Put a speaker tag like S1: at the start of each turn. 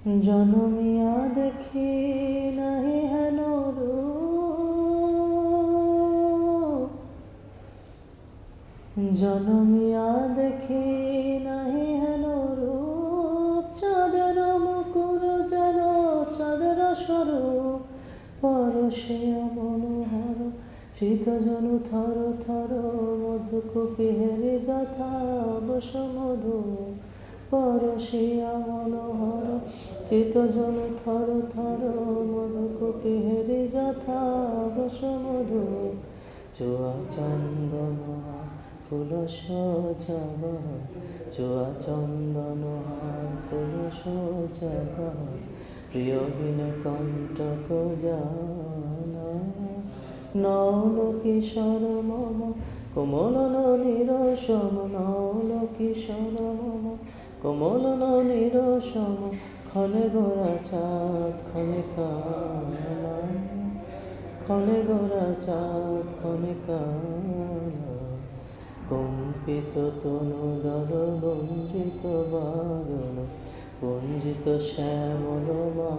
S1: জনমিয়া দেখি নাহি হেন রূপ, জনমিয়া দেখি নাহি হেন রূপ। চাঁদের মুকুর যেন চাঁদের স্বরূপ, পরশিয়া মনোহর চিত জনু থর থর। মধুকুপিহেরি যথা বসমধু, পরশিয়া মনোহর চিত জনু থর থর। মধুকুপিহেরি যথা বসমধু। চুয়া চন্দন ফুল সজাবার, চুয়া চন্দন ফুল সজাবার। প্রিয় বিনে কণ্টক জানা, নল কিশোর মম কোমল নিরসম। নল কিশোর মম কোমল নিরসম। ক্ষণে গোরা চাঁদ ক্ষণে কানা, ক্ষণে গোরা চাঁদ ক্ষণে কানা। কম্পিত তনুদর বঞ্জিত বাদন, পুঞ্জিত শ্যামল মা।